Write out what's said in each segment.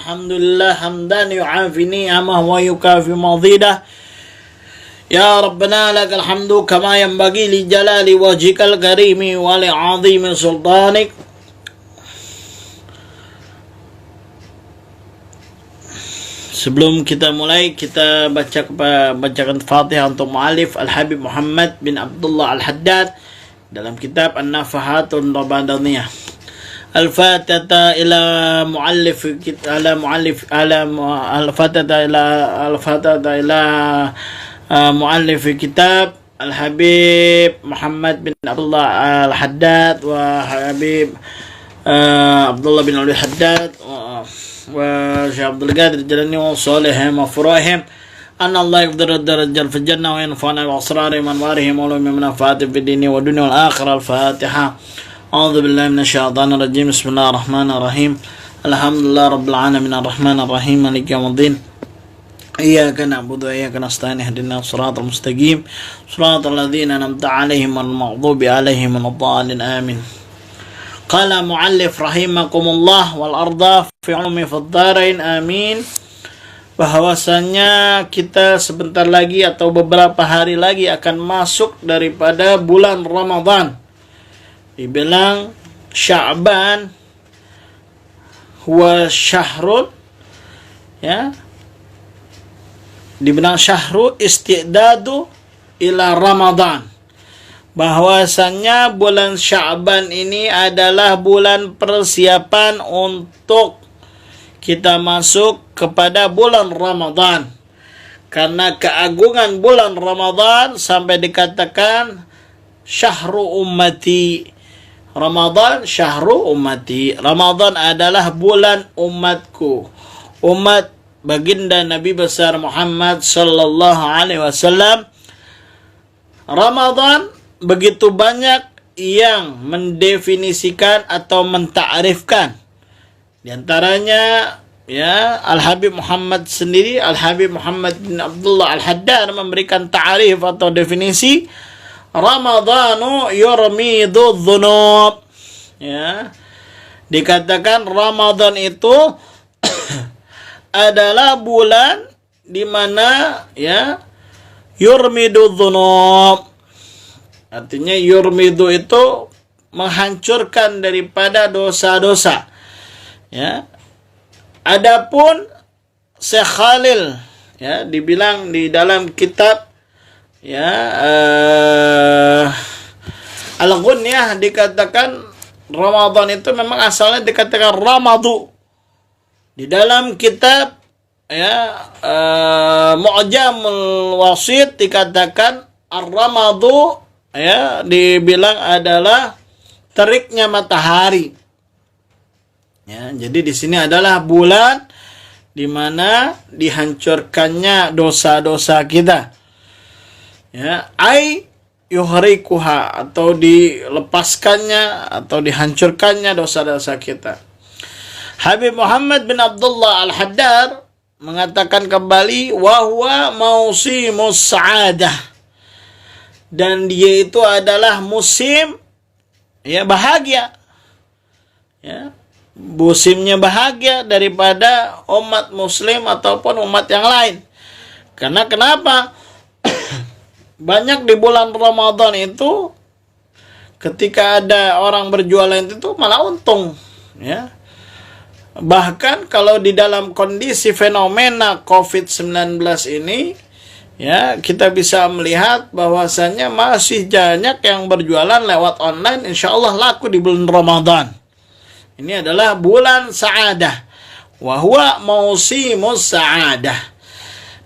Alhamdulillah hamdan yu'afi ni'amah wa yukafi madhidah. Ya Rabbana lakal hamdu kama yanbaghi li jalali wajhikal karimi wa li 'azimi sultanik. Sebelum kita mulai, kita bacakan Fatihah untuk mu'alif Al-Habib Muhammad bin Abdullah Al-Haddad dalam kitab An-Nafahatun Rabadaniyah. Al-Fatihah ila mu'allif mu'allif kitab Al-Habib Muhammad bin Abdullah Al-Haddad wa Habib Abdullah bin Al-Haddad wa Syekh Abdul Qadir Jalani wa salihim wa furahim أن الله يقدر الدرجة في الجنة وينفعنا بأسرارهم وأنوارهم ولهم من نفعات في الدين والدنيا والآخرة. الفاتحة. أعوذ بالله من الشيطان الرجيم. بسم الله الرحمن الرحيم. الحمد لله رب العالمين الرحمن الرحيم مالك يوم الدين. إياك نعبد وإياك نستعين اهدنا الصراط المستقيم صراط الذين أنعمت عليهم والمغضوب عليهم ولا الضالين آمين. قال مؤلف رحمكم الله والأرض في علم في الدارين آمين. Bahwasanya kita sebentar lagi atau beberapa hari lagi akan masuk daripada bulan Ramadan. Dibilang Sya'ban huwa syahrun, ya, dibilang syahru isti'dadu ila Ramadan. Bahwasanya bulan Sya'ban ini adalah bulan persiapan untuk kita masuk kepada bulan Ramadan. Karena keagungan bulan Ramadan sampai dikatakan syahru ummati. Ramadan syahru ummati. Ramadan adalah bulan umatku. Umat baginda Nabi besar Muhammad sallallahu alaihi wasallam. Ramadan begitu banyak yang mendefinisikan atau mentakrifkan. Di antaranya, ya, Al-Habib Muhammad sendiri, Al-Habib Muhammad bin Abdullah Al-Haddad memberikan ta'rif atau definisi Ramadhanu yurmidu dhunub. Ya. Dikatakan Ramadan itu adalah bulan di mana, ya, yurmidu dhunub. Artinya yurmidu itu menghancurkan daripada dosa-dosa. Ya. Adapun Syekh Khalil, ya, dibilang di dalam kitab, ya, Al-Ghunyah dikatakan Ramadan itu memang asalnya dikatakan Ramadu. Di dalam kitab, ya, Mu'jamul Wasit dikatakan Ar-Ramadu, ya, dibilang adalah teriknya matahari. Ya, jadi di sini adalah bulan di mana dihancurkannya dosa-dosa kita. Ya, ai yuhrikuha, atau dilepaskannya atau dihancurkannya dosa-dosa kita. Habib Muhammad bin Abdullah Al-Haddad mengatakan kembali wa huwa mausimus sa'adah. Dan dia itu adalah musim, ya, bahagia. Ya, musimnya bahagia daripada umat muslim ataupun umat yang lain. Karena kenapa? Banyak di bulan Ramadan itu ketika ada orang berjualan itu malah untung, ya. Bahkan kalau di dalam kondisi fenomena COVID-19 ini, ya, kita bisa melihat bahwasannya masih banyak yang berjualan lewat online, insya Allah laku di bulan Ramadan. Ini adalah bulan sa'adah. Wa huwa mausimus sa'adah.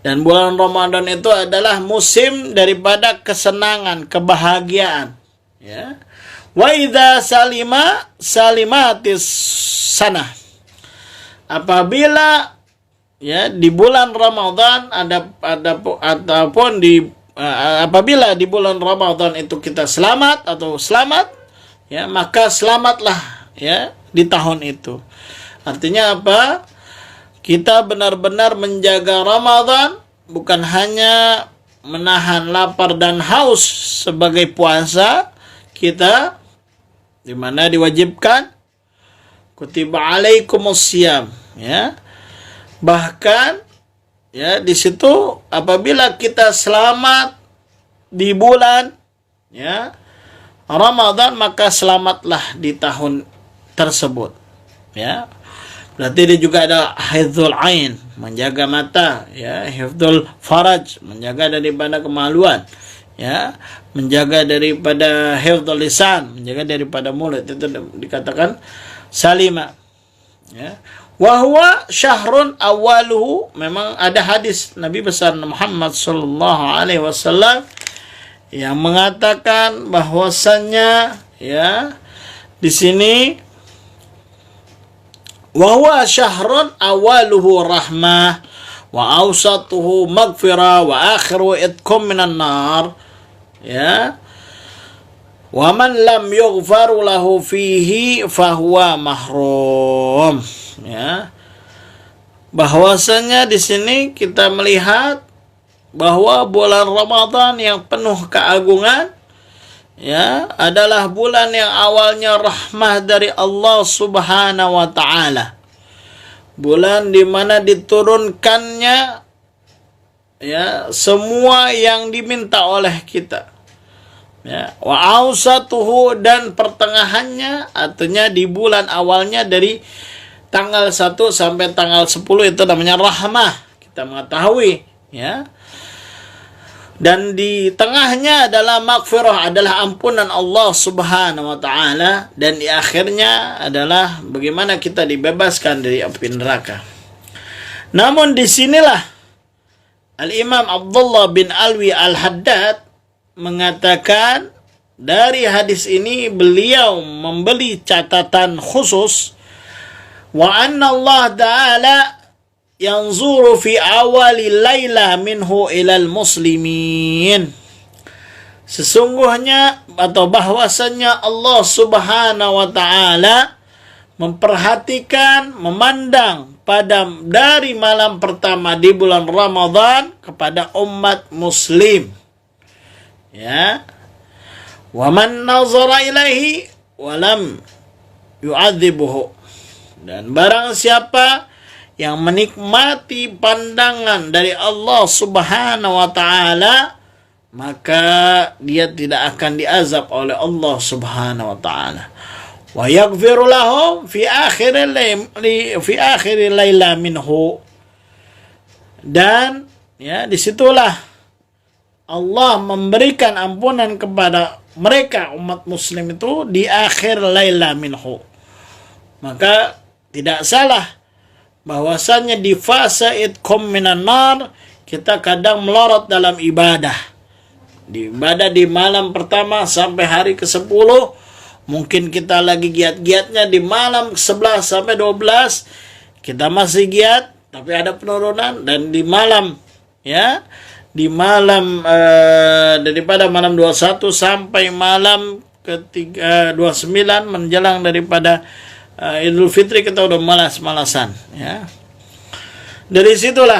Dan bulan Ramadan itu adalah musim daripada kesenangan, kebahagiaan. Ya. Wa idza salimatis sanah. Apabila, ya, di bulan Ramadan apabila di bulan Ramadan itu kita selamat, ya, maka selamatlah, ya, di tahun itu. Artinya apa? Kita benar-benar menjaga Ramadan, bukan hanya menahan lapar dan haus sebagai puasa kita, di mana diwajibkan kutiba alaikumus siyam, ya, Bahkan ya di situ apabila kita selamat di bulan ya Ramadan, maka selamatlah di tahun tersebut. Ya. Berarti dia juga ada hifdzul ain, menjaga mata, ya, hifdzul faraj, menjaga daripada kemaluan, ya, menjaga daripada hifdzul lisan, menjaga daripada mulut, itu dikatakan salima. Ya. Wa huwa syahrun awaluhu, memang ada hadis Nabi besar Muhammad sallallahu alaihi wasallam yang mengatakan bahwasannya ya di sini wa huwa syahrun awaluhu rahmah wa awsatuhu maghfirah wa akhiru itqum minan nar, ya, wa man lam yughfar lahu fihi fahuwa mahrum, ya. Bahwasanya di sini kita melihat bahwa bulan Ramadan yang penuh keagungan ya adalah bulan yang awalnya rahmah dari Allah Subhanahu wa taala. Bulan di mana diturunkannya ya semua yang diminta oleh kita. Ya, wa ausatuhu, dan pertengahannya artinya di bulan awalnya dari tanggal 1 sampai tanggal 10 itu namanya rahmah. Kita mengetahui ya. Dan di tengahnya adalah maghfirah, adalah ampunan Allah Subhanahu wa taala, dan di akhirnya adalah bagaimana kita dibebaskan dari api neraka. Namun disinilah Al-Imam Abdullah bin Alwi Al-Haddad mengatakan dari hadis ini beliau membeli catatan khusus, wa anna Allah ta'ala yanzuru fi awali laila minhu ilal muslimin. Sesungguhnya atau bahwasannya Allah Subhanahu wa taala memperhatikan, memandang pada dari malam pertama di bulan Ramadan kepada umat muslim. Ya. Wa man nazara ilaihi wa lam yu'adzibuhu. Dan barang siapa yang menikmati pandangan dari Allah Subhanahu wa taala, maka dia tidak akan diazab oleh Allah Subhanahu wa taala. Wa yaghfiru lahum fi akhir laila minhu. Dan ya disitulah Allah memberikan ampunan kepada mereka umat muslim itu di akhir laila minhu. Maka tidak salah bahwasannya di fase itqum minan nar kita kadang melorot dalam ibadah. Di ibadah di malam pertama sampai hari ke-10, mungkin kita lagi giat-giatnya di malam 11 sampai 12 kita masih giat, tapi ada penurunan, dan di malam ya, di malam daripada malam 21 sampai malam ketiga 29 menjelang daripada Idul Fitri kita udah malas-malasan ya. Dari situlah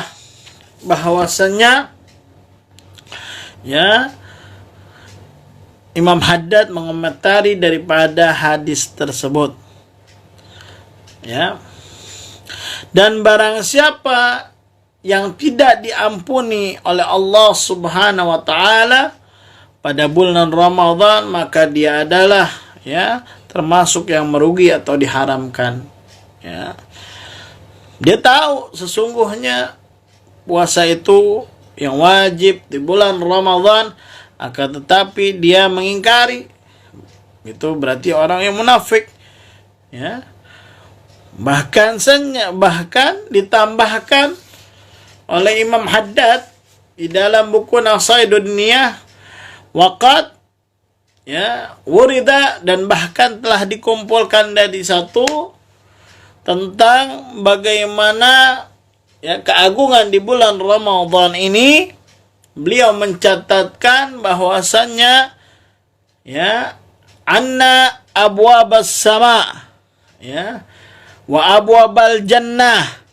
bahwasannya ya Imam Haddad mengomentari daripada hadis tersebut ya. Dan barang siapa yang tidak diampuni oleh Allah Subhanahu wa taala pada bulan Ramadan, maka dia adalah ya termasuk yang merugi atau diharamkan ya. Dia tahu sesungguhnya puasa itu yang wajib di bulan Ramadan, akan tetapi dia mengingkari, itu berarti orang yang munafik ya. Bahkan ditambahkan oleh Imam Haddad di dalam buku Nasaidun Niyah, waqad ya wurida, dan bahkan telah dikumpulkan dari satu tentang bagaimana ya keagungan di bulan Ramadan ini. Beliau mencatatkan bahwasannya ya anna abwabas sama ya wa abwabal jannah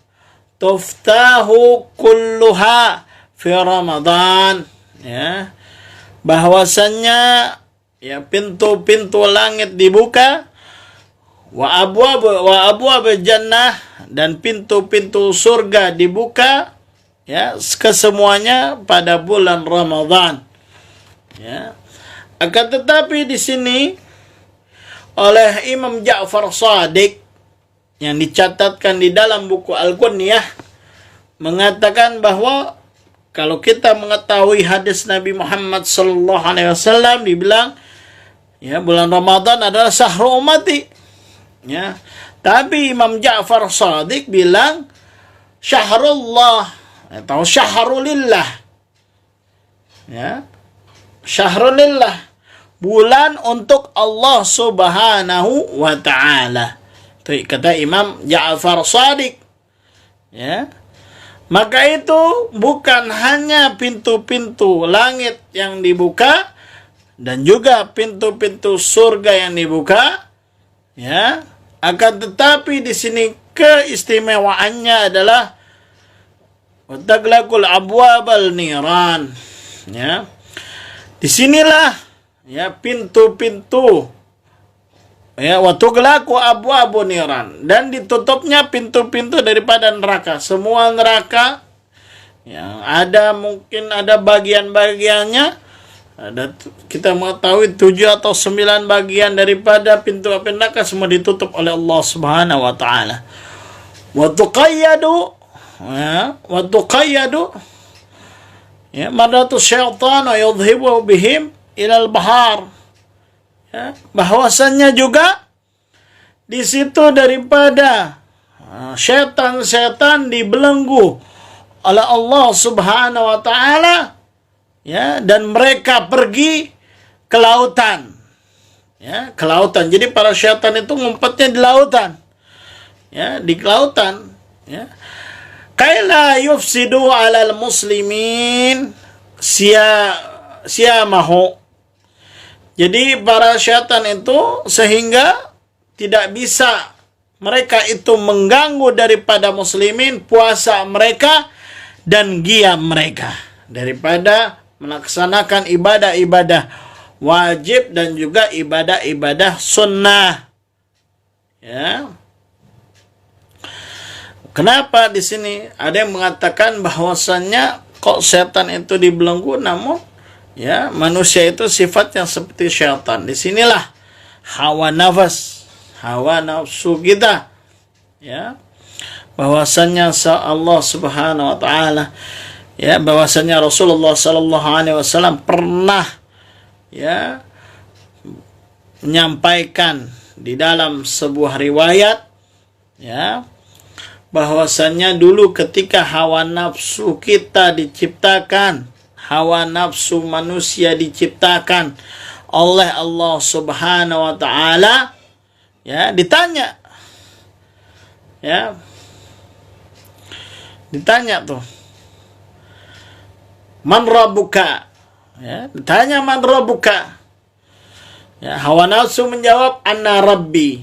tuftahu kulluha fi Ramadan ya, bahwasannya ya pintu-pintu langit dibuka, wa abwab jannah, dan pintu-pintu surga dibuka ya kesemuanya pada bulan Ramadan. Ya. Akan tetapi di sini oleh Imam Ja'far Shadiq yang dicatatkan di dalam buku Al-Qunyah mengatakan bahwa kalau kita mengetahui hadis Nabi Muhammad sallallahu alaihi wasallam dibilang ya bulan Ramadan adalah syahrul ummati. Ya. Tapi Imam Ja'far Shadiq bilang syahrullah atau syahrulillah. Ya. Syahrulillah, bulan untuk Allah Subhanahu wa taala. Itu kata Imam Ja'far Shadiq. Ya. Maka itu bukan hanya pintu-pintu langit yang dibuka dan juga pintu-pintu surga yang dibuka, ya. Akan tetapi di sini keistimewaannya adalah wataglaqul abwabal niran. Ya. Disinilah ya pintu-pintu ya watuglaqu abwabu niran, dan ditutupnya pintu-pintu daripada neraka. Semua neraka yang ada mungkin ada bagian-bagiannya. Ada kita mengetahui 7 atau 9 bagian daripada pintu api neraka semua ditutup oleh Allah Subhanahu wa taala. Wa tuqayyadu ya madatu syaitan wa yudhibu bihim ilal bahar. Ya, bahwasannya juga di situ daripada setan-setan dibelenggu oleh Allah Subhanahu wa taala, ya, dan mereka pergi ke lautan. Ya, ke lautan. Jadi para setan itu ngumpetnya di lautan. Ya, di lautan, ya. Kaila yufsidu 'alal muslimin siyamahu. Jadi para syaitan itu sehingga tidak bisa mereka itu mengganggu daripada muslimin puasa mereka dan qiyam mereka daripada melaksanakan ibadah-ibadah wajib dan juga ibadah-ibadah sunnah. Ya. Kenapa di sini ada yang mengatakan bahwasannya kok setan itu dibelenggu, namun ya manusia itu sifatnya seperti syaitan. Disinilah hawa nafsu kita, ya, bahwasannya Allah Subhanahu wa taala, ya, bahwasannya Rasulullah sallallahu alaihi wasallam pernah ya menyampaikan di dalam sebuah riwayat, ya, bahwasannya dulu ketika hawa nafsu kita diciptakan, hawa nafsu manusia diciptakan oleh Allah Subhanahu wa taala, ya, ditanya tuh, man rabbuka, ya, ditanya man rabbuka, ya, hawa nafsu menjawab anna rabbi,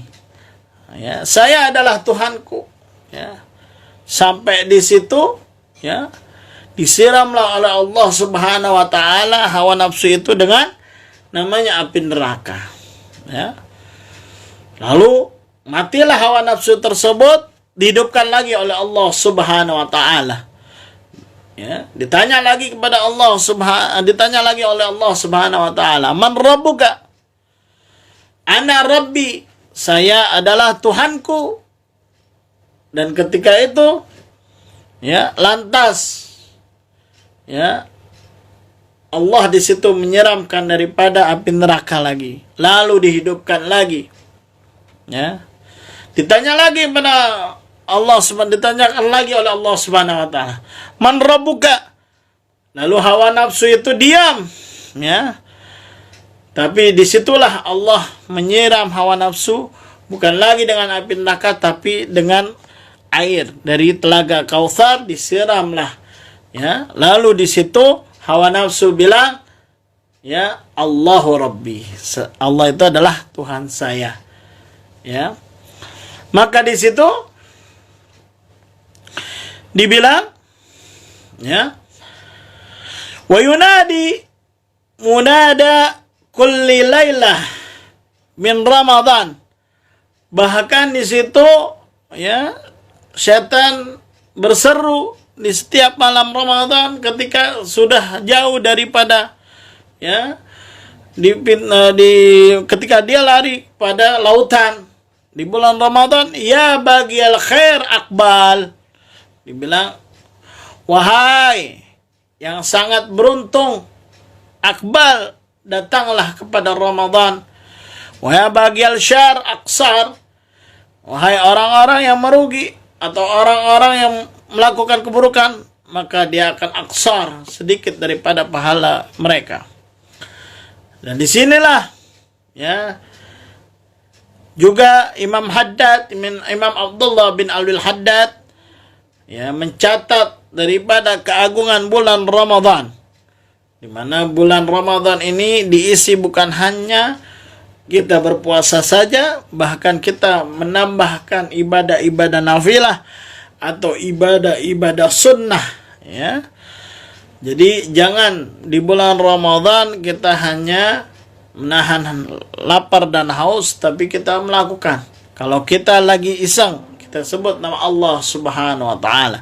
ya, saya adalah Tuhanku. Ya, sampai di situ, ya, disiramlah oleh Allah Subhanahu wa taala hawa nafsu itu dengan namanya api neraka. Ya. Lalu matilah hawa nafsu tersebut, dihidupkan lagi oleh Allah Subhanahu wa taala. Ya, ditanya lagi oleh Allah Subhanahu wa taala, "Man rabbuka?" "Ana rabbi." Saya adalah Tuhanku. Dan ketika itu, ya, lantas, ya, Allah di situ menyeramkan daripada api neraka lagi, lalu dihidupkan lagi, ya, ditanya lagi pada Allah Subhanahu, ditanyakan lagi oleh Allah Subhanahu wa taala, man rabbuka? Lalu hawa nafsu itu diam, ya, tapi disitulah Allah menyiram hawa nafsu bukan lagi dengan api neraka tapi dengan air dari telaga Kautsar, disiramlah, ya, lalu di situ hawa nafsu bilang, ya, Allahu Rabbi, Allah itu adalah Tuhan saya, ya. Maka di situ dibilang, ya, wa yunadi munada kulli lailah min Ramadan Bahkan di situ ya setan berseru di setiap malam Ramadan ketika sudah jauh daripada ya ketika dia lari pada lautan di bulan Ramadan, ya bagial khair akbal. Dibilang, wahai yang sangat beruntung, akbal, datanglah kepada Ramadan. Wahai bagial syar aksar, wahai orang-orang yang merugi atau orang-orang yang melakukan keburukan, maka dia akan aksar, sedikit daripada pahala mereka. Dan disinilah ya juga Imam Haddad, Imam Abdullah bin Alwi Haddad ya mencatat daripada keagungan bulan Ramadan, di mana bulan Ramadan ini diisi bukan hanya kita berpuasa saja, bahkan kita menambahkan ibadah-ibadah nafilah atau ibadah-ibadah sunnah ya. Jadi jangan di bulan Ramadan kita hanya menahan lapar dan haus, tapi kita melakukan. Kalau kita lagi iseng, kita sebut nama Allah Subhanahu wa taala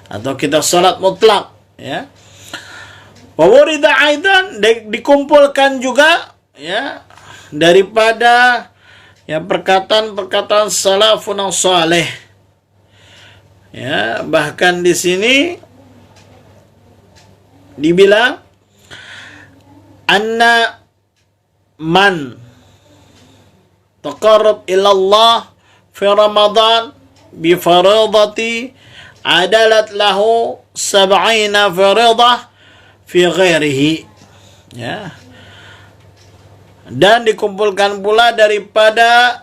atau kita salat mutlak ya. Wa wurida aidan, dikumpulkan juga ya daripada ya perkataan-perkataan salafun saleh. Ya, bahkan di sini dibilang anna man taqarrab ila Allah fi Ramadan bi faridati adalat lahu 70 faridah fi ghairihi ya. Dan dikumpulkan pula daripada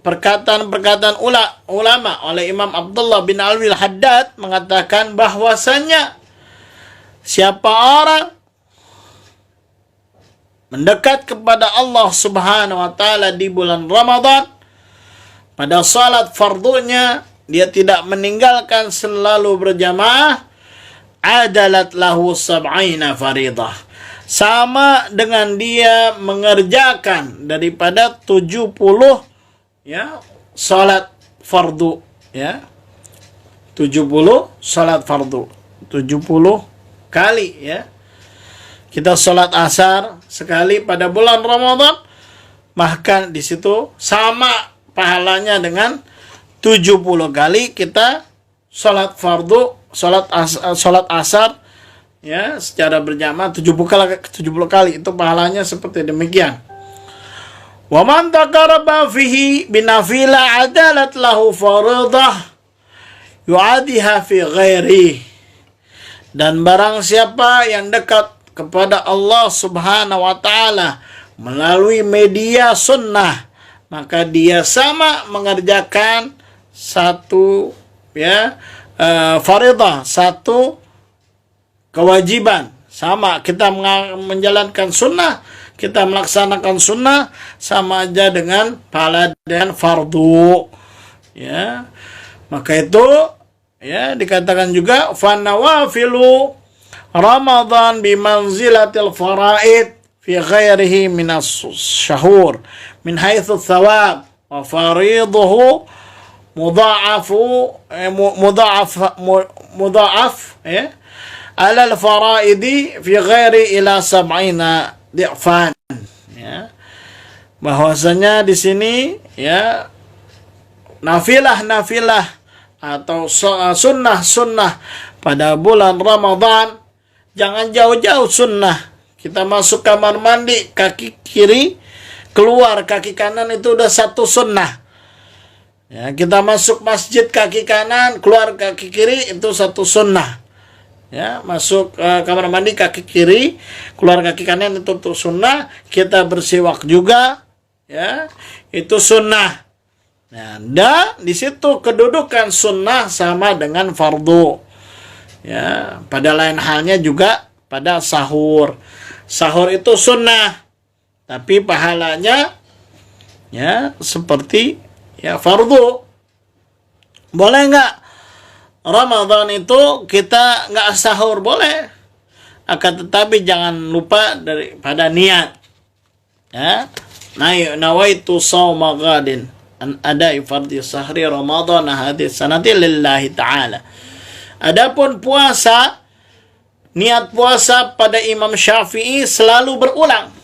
perkataan-perkataan ulama oleh Imam Abdullah bin Alwi Haddad mengatakan bahwasanya siapa orang mendekat kepada Allah Subhanahu wa taala di bulan Ramadan, pada salat fardunya dia tidak meninggalkan selalu berjamaah, adalat lahu 70 faridah, sama dengan dia mengerjakan daripada 70 ya salat fardu ya. 70 salat fardu, 70 kali ya. Kita sholat asar sekali pada bulan Ramadan, maka di situ sama pahalanya dengan 70 kali kita sholat fardu, sholat asar ya secara berjamaah 70 kali itu pahalanya seperti demikian. Wa man taqarraba fihi binafila adalat lahu faridah yu'adiha fi ghairi. Dan barang siapa yang dekat kepada Allah Subhanahu wa taala melalui media sunnah, maka dia sama mengerjakan satu ya faridah, satu kewajiban. Sama kita menjalankan sunnah, kita melaksanakan sunnah sama aja dengan pahala dan fardu ya. Maka itu ya dikatakan juga fanawafilu Ramadan bimanzilatil faraid fi ghairihi minas syahur min haitsu thawab wa fariduhu mudha'af ya ala al-faraidi fi ghairi ila 70 di'fan ya. Bahwasanya di sini ya nafilah atau sunnah pada bulan Ramadan, jangan jauh-jauh sunnah. Kita masuk kamar mandi, kaki kiri keluar, kaki kanan, itu udah satu sunnah ya. Kita masuk masjid, kaki kanan keluar, kaki kiri, itu satu sunnah ya. Masuk kamar mandi, kaki kiri keluar, kaki kanan, itu sunnah. Kita bersiwak juga ya, itu sunnah. Nah, dan di situ kedudukan sunnah sama dengan fardu. Ya, pada lain halnya juga pada sahur. Sahur itu sunnah, tapi pahalanya ya seperti ya fardu. Boleh nggak Ramadan itu kita nggak sahur? Boleh. Akan tetapi jangan lupa daripada niat. Ya, nawaitu shauma ghadin. an adai fardhi sahri Ramadan hadhihi sanati lillahi ta'ala. Adapun puasa, niat puasa pada Imam Syafi'i selalu berulang.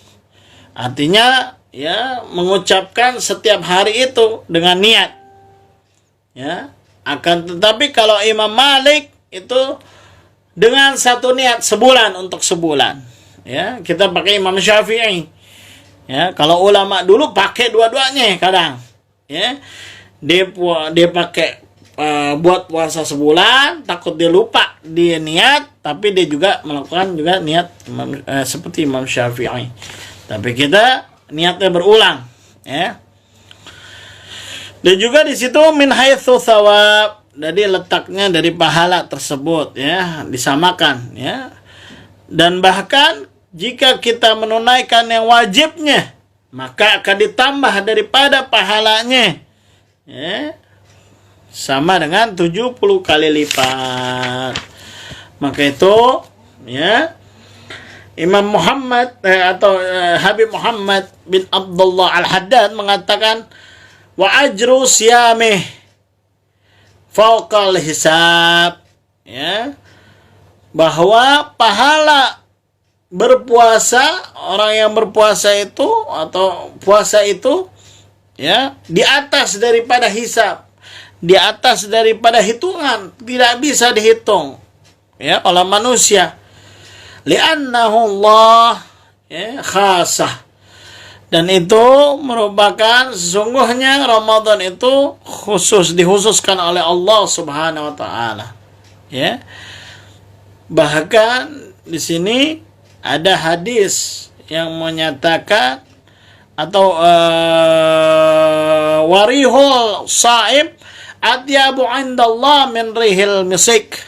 Artinya ya mengucapkan setiap hari itu dengan niat. Ya, akan tetapi kalau Imam Malik itu dengan satu niat sebulan untuk sebulan. Ya, kita pakai Imam Syafi'i. Ya, kalau ulama dulu pakai dua-duanya kadang. Ya, dia pakai buat puasa sebulan, takut dia lupa dia niat, tapi dia juga melakukan juga niat seperti Imam Syafi'i. Tapi kita niatnya berulang, ya. Dan juga di situ min haitsu thawab, jadi letaknya dari pahala tersebut, ya, disamakan, ya. Dan bahkan jika kita menunaikan yang wajibnya, maka akan ditambah daripada pahalanya, ya, sama dengan 70 kali lipat. Maka itu, ya, Imam Muhammad Habib Muhammad bin Abdullah Al-Haddad mengatakan, wa ajru siyamih fawqal hisab, ya, bahwa pahala berpuasa, orang yang berpuasa itu atau puasa itu, ya, di atas daripada hisab, di atas daripada hitungan, tidak bisa dihitung, ya, oleh manusia. Li'annahu Allah, ya, khasah. Dan itu merupakan sesungguhnya Ramadan itu dikhususkan oleh Allah Subhanahu wa taala. Ya. Bahkan di sini ada hadis yang menyatakan atau warihul saim atyabu indallah min rihil misik,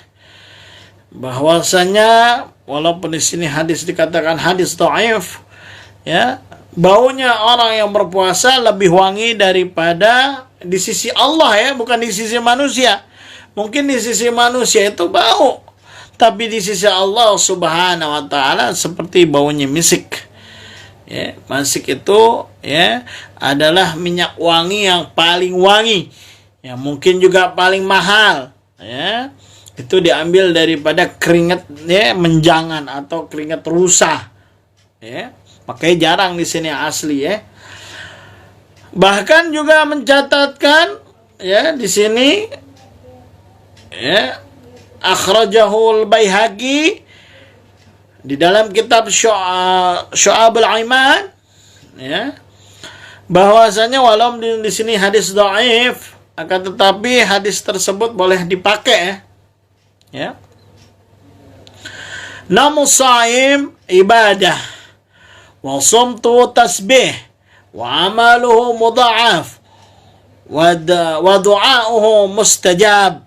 bahwasanya walaupun di sini hadis dikatakan hadis dhaif, ya, baunya orang yang berpuasa lebih wangi daripada di sisi Allah, ya, bukan di sisi manusia. Mungkin di sisi manusia itu bau, tapi di sisi Allah Subhanahu wa taala seperti baunya misik. Ya, misik itu, ya, adalah minyak wangi yang paling wangi. Ya, mungkin juga paling mahal, ya. Itu diambil daripada keringat, ya, menjangan atau keringat rusa, ya. Makanya jarang di sini asli, ya. Bahkan juga mencatatkan, ya, di sini, ya, akhrajahul Baihaqi di dalam kitab Syu'abul Iman, ya, bahwasanya walaupun di sini hadis dhaif, akan tetapi hadis tersebut boleh dipakai, ya. Namu shaim ibadah wa sumtu tasbih wa amaluhu mudha'af wa du'a'uhu mustajab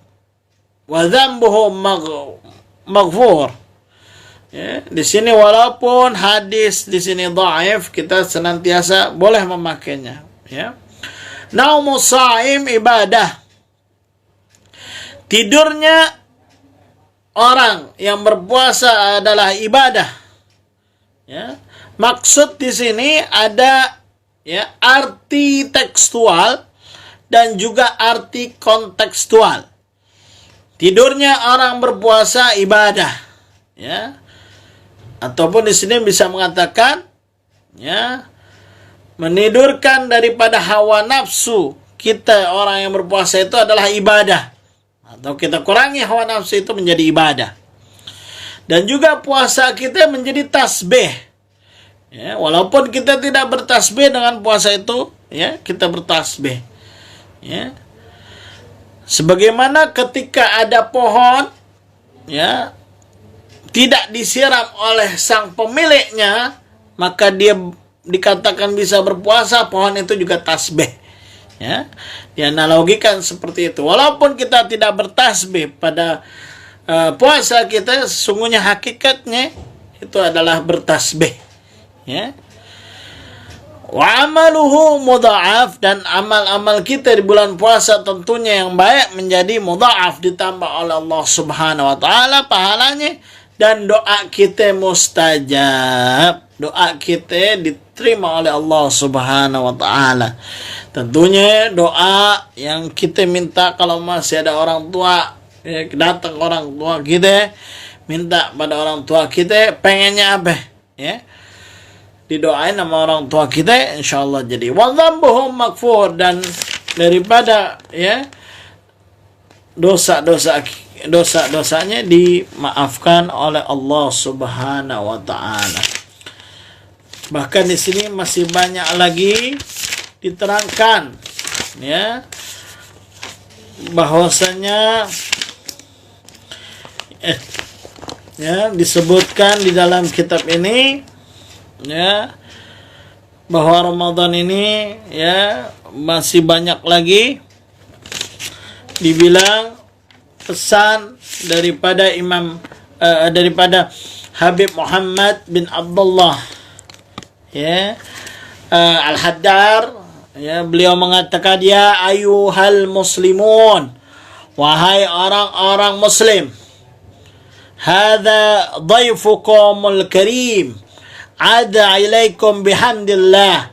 wa dhanbuhu maghfur. Ya, di sini walaupun hadis di sini dhaif, kita senantiasa boleh memakainya, ya. Naumus shaim ibadah. Tidurnya orang yang berpuasa adalah ibadah. Ya. Maksud di sini ada, ya, arti tekstual dan juga arti kontekstual. Tidurnya orang berpuasa ibadah, ya. Ataupun di sini bisa mengatakan, ya, menidurkan daripada hawa nafsu kita orang yang berpuasa itu adalah ibadah. Atau kita kurangi hawa nafsu itu menjadi ibadah. Dan juga puasa kita menjadi tasbih. Ya, walaupun kita tidak bertasbih dengan puasa itu, ya, kita bertasbih. Ya. Sebagaimana ketika ada pohon, ya, tidak disiram oleh sang pemiliknya, maka dia dikatakan bisa berpuasa, pohon itu juga tasbih. Ya, dianalogikan seperti itu. Walaupun kita tidak bertasbih pada puasa kita, sesungguhnya hakikatnya itu adalah bertasbih. Ya. Wa amaluhu mudha'af, dan amal-amal kita di bulan puasa tentunya yang baik menjadi mudha'af, ditambah oleh Allah Subhanahu wa taala pahalanya, dan doa kita mustajab. Doa kita diterima oleh Allah Subhanahu wa taala. Tentunya doa yang kita minta kalau masih ada orang tua, ya, datang orang tua kita, minta pada orang tua kita, pengennya apa? Ya, didoain sama orang tua kita, insyaallah jadi. Wa dzambuhum maghfur, dan daripada ya dosa-dosanya dimaafkan oleh Allah Subhanahu wa taala. Bahkan di sini masih banyak lagi diterangkan ya bahwasanya ya disebutkan di dalam kitab ini ya bahwa Ramadan ini ya masih banyak lagi dibilang pesan daripada daripada Habib Muhammad bin Abdullah ya Al-Haddar. Ya, beliau mengatakan, ya ayuhal muslimun, wahai orang-orang muslim, hadza dhaifukumul karim, ada ilaikum bihamdillah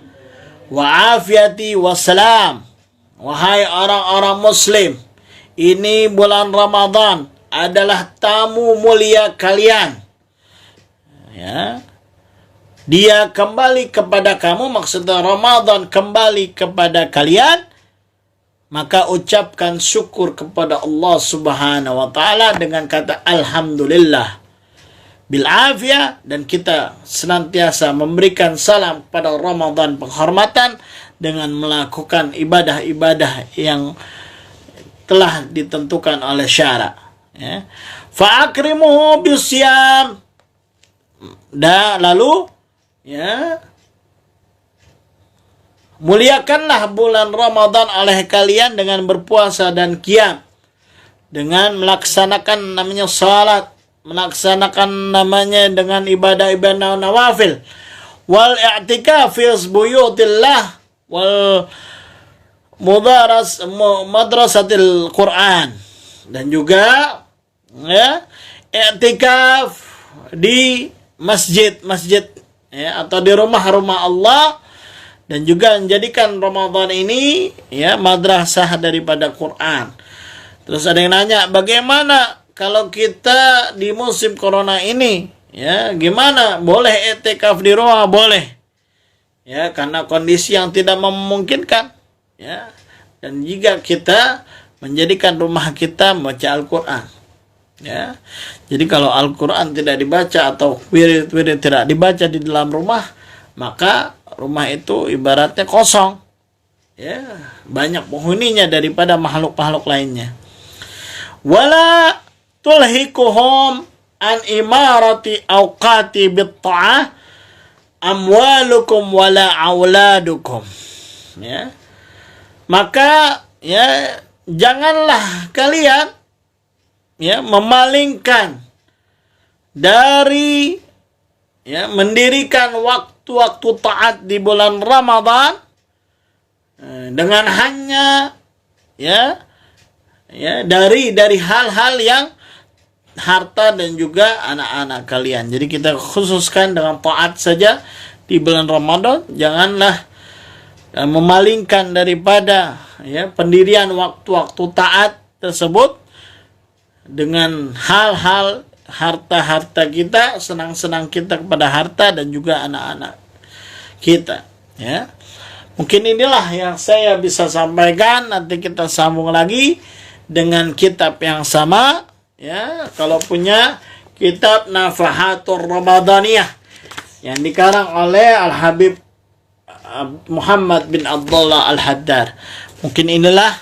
wa afiyati wassalam. Wahai orang-orang muslim, ini bulan Ramadan adalah tamu mulia kalian. Ya, dia kembali kepada kamu, maksudnya Ramadan kembali kepada kalian, maka ucapkan syukur kepada Allah Subhanahu wa taala dengan kata alhamdulillah bil afiyah, dan kita senantiasa memberikan salam kepada Ramadan penghormatan dengan melakukan ibadah-ibadah yang telah ditentukan oleh syara. Ya. Fa akrimuhu bisyam, dan lalu ya, muliakanlah bulan Ramadan oleh kalian dengan berpuasa dan qiyam, dengan melaksanakan namanya salat, melaksanakan namanya dengan ibadah-ibadah nawafil, wal i'tikaf fi buyutillah, wal madrasatil Quran, dan juga ya i'tikaf di masjid-masjid ya, atau di rumah-rumah Allah, dan juga menjadikan Ramadan ini ya madrasah daripada Quran. Terus ada yang nanya, bagaimana kalau kita di musim corona ini ya, gimana? Boleh i'tikaf di rumah? Boleh ya, karena kondisi yang tidak memungkinkan ya. Dan jika kita menjadikan rumah kita membaca Al-Quran ya, jadi kalau Al-Quran tidak dibaca atau wirid-wirid tidak dibaca di dalam rumah, maka rumah itu ibaratnya kosong ya, banyak penghuninya daripada makhluk-makhluk lainnya. Wala tulhikuhum an imarati awqati bitta'ah amwalukum wala auladukum ya, maka ya janganlah kalian ya memalingkan dari ya mendirikan waktu-waktu taat di bulan Ramadan dengan hanya ya dari hal-hal yang harta dan juga anak-anak kalian. Jadi kita khususkan dengan taat saja di bulan Ramadan, janganlah memalingkan daripada ya pendirian waktu-waktu taat tersebut dengan hal-hal harta-harta kita, senang-senang kita kepada harta dan juga anak-anak kita ya. Mungkin inilah yang saya bisa sampaikan. Nanti kita sambung lagi dengan kitab yang sama ya. Kalau punya kitab Nafahatur Ramadaniyah yang dikarang oleh Al-Habib Muhammad bin Abdullah Al-Haddar. Mungkin inilah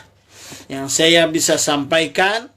yang saya bisa sampaikan